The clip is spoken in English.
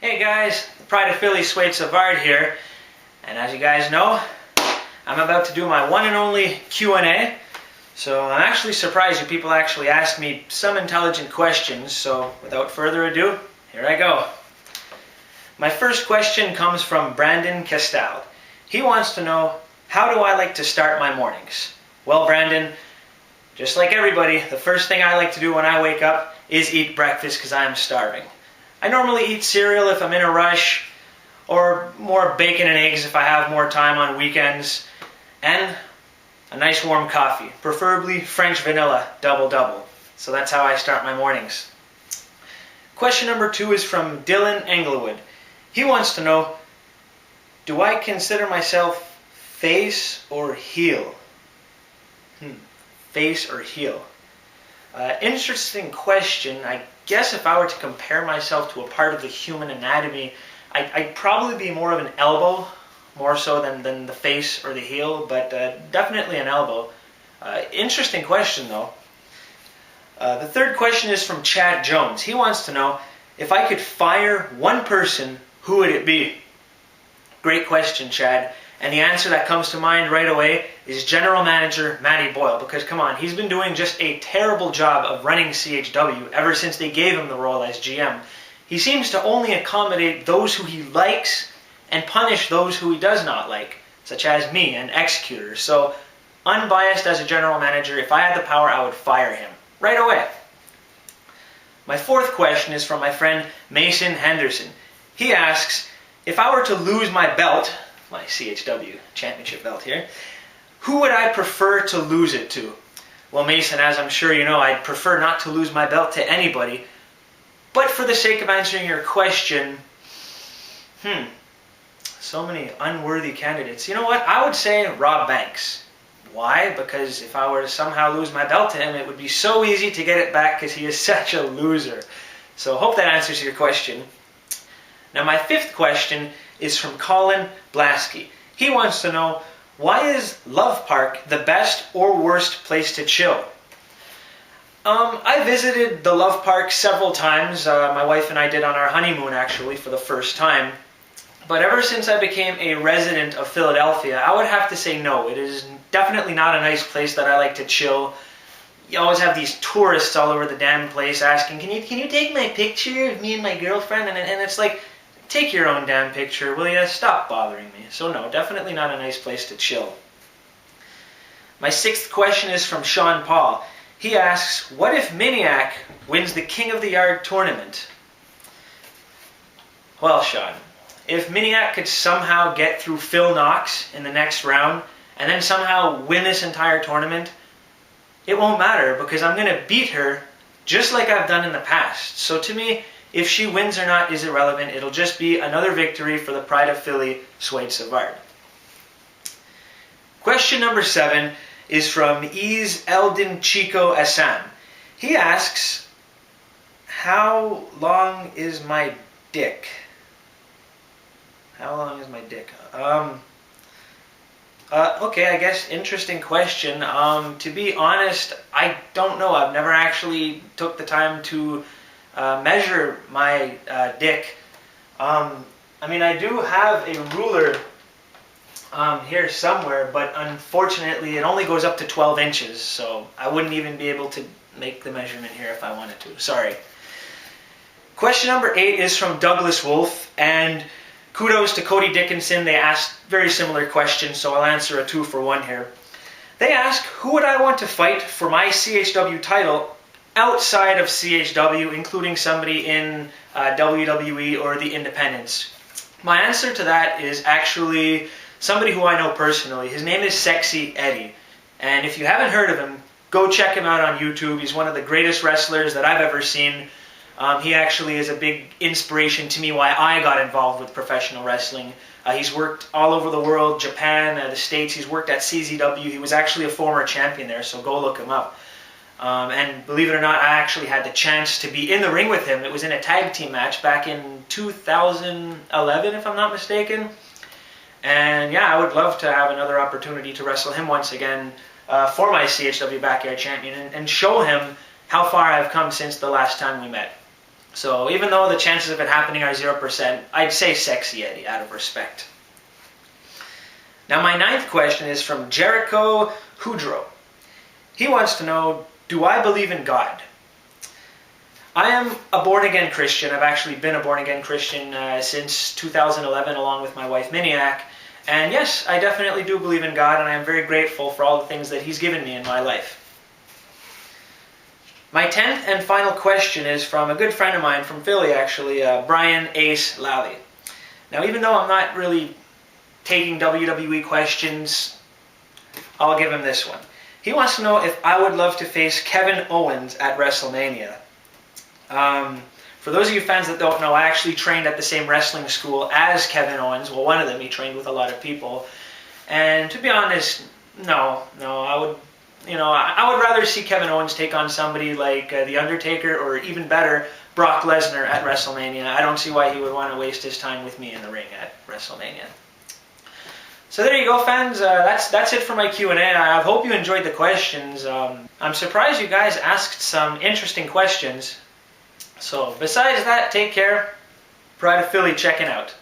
Hey guys, the Pride of Philly, Swede Savard here, and as you guys know, I'm about to do my one and only Q&A. So I'm actually surprised you people actually asked me some intelligent questions, so without further ado, here I go. My first question comes from Brandon Castal. He wants to know, how do I like to start my mornings? Well, Brandon, just like everybody, the first thing I like to do when I wake up is eat breakfast because I am starving. I normally eat cereal if I'm in a rush, or more bacon and eggs if I have more time on weekends, and a nice warm coffee, preferably French vanilla double-double. So that's how I start my mornings. Question number 2 is from Dylan Englewood. He wants to know, do I consider myself face or heel? Face or heel? Interesting question. I guess if I were to compare myself to a part of the human anatomy, I'd probably be more of an elbow, more so than the face or the heel, but definitely an elbow. Interesting question though. The third question is from Chad Jones. He wants to know, if I could fire one person, who would it be? Great question, Chad. And the answer that comes to mind right away is General Manager Matty Boyle, because come on, he's been doing just a terrible job of running CHW ever since they gave him the role as GM. He seems to only accommodate those who he likes and punish those who he does not like, such as me and Executor. So, unbiased as a general manager, if I had the power, I would fire him right away. My fourth question is from my friend Mason Henderson. He asks, if I were to lose my belt, my CHW championship belt here, who would I prefer to lose it to? Well, Mason, as I'm sure you know, I'd prefer not to lose my belt to anybody. But for the sake of answering your question, so many unworthy candidates. You know what? I would say Rob Banks. Why? Because if I were to somehow lose my belt to him, it would be so easy to get it back because he is such a loser. So hope that answers your question. Now my fifth question is from Colin Blasky. He wants to know, why is Love Park the best or worst place to chill? I visited the Love Park several times. My wife and I did on our honeymoon actually for the first time. But ever since I became a resident of Philadelphia, I would have to say no. It is definitely not a nice place that I like to chill. You always have these tourists all over the damn place asking, can you take my picture of me and my girlfriend? And it's like, take your own damn picture, will you? Stop bothering me. So no, definitely not a nice place to chill. My sixth question is from Sean Paul. He asks, what if Miniac wins the King of the Yard tournament? Well, Sean, if Miniac could somehow get through Phil Knox in the next round, and then somehow win this entire tournament, it won't matter, because I'm going to beat her just like I've done in the past. So to me, if she wins or not is irrelevant. It'll just be another victory for the Pride of Philly, Swede Savard. Question number 7 is from Ease Eldin Chico Assam. He asks, how long is my dick? How long is my dick? Okay, I guess interesting question. To be honest, I don't know. I've never actually took the time to measure my dick. I mean, I do have a ruler here somewhere, but unfortunately it only goes up to 12 inches, so I wouldn't even be able to make the measurement here if I wanted to. Sorry. Question number 8 is from Douglas Wolf, and kudos to Cody Dickinson. They asked very similar questions, so I'll answer a 2-for-1 here. They ask, who would I want to fight for my CHW title outside of CHW, including somebody in WWE or the Independents? My answer to that is actually somebody who I know personally. His name is Sexy Eddie, and if you haven't heard of him, go check him out on YouTube. He's one of the greatest wrestlers that I've ever seen. He actually is a big inspiration to me why I got involved with professional wrestling. He's worked all over the world, Japan, the States. He's worked at CZW. He was actually a former champion there, so go look him up. And believe it or not, I actually had the chance to be in the ring with him. It was in a tag team match back in 2011, if I'm not mistaken. And yeah, I would love to have another opportunity to wrestle him once again for my CHW Backyard Champion and show him how far I've come since the last time we met. So even though the chances of it happening are 0%, I'd say Sexy Eddie out of respect. Now my 9th question is from Jericho Hudro. He wants to know, do I believe in God? I am a born-again Christian. I've actually been a born-again Christian since 2011 along with my wife Miniac. And yes, I definitely do believe in God, and I am very grateful for all the things that He's given me in my life. My 10th and final question is from a good friend of mine from Philly, actually, Brian Ace Lally. Now, even though I'm not really taking WWE questions, I'll give him this one. He wants to know if I would love to face Kevin Owens at WrestleMania. For those of you fans that don't know, I actually trained at the same wrestling school as Kevin Owens. Well, one of them, he trained with a lot of people. And to be honest, no, I would rather see Kevin Owens take on somebody like The Undertaker, or even better, Brock Lesnar at WrestleMania. I don't see why he would want to waste his time with me in the ring at WrestleMania. So there you go, fans. That's it for my Q&A. I hope you enjoyed the questions. I'm surprised you guys asked some interesting questions. So besides that, take care. Pride of Philly checking out.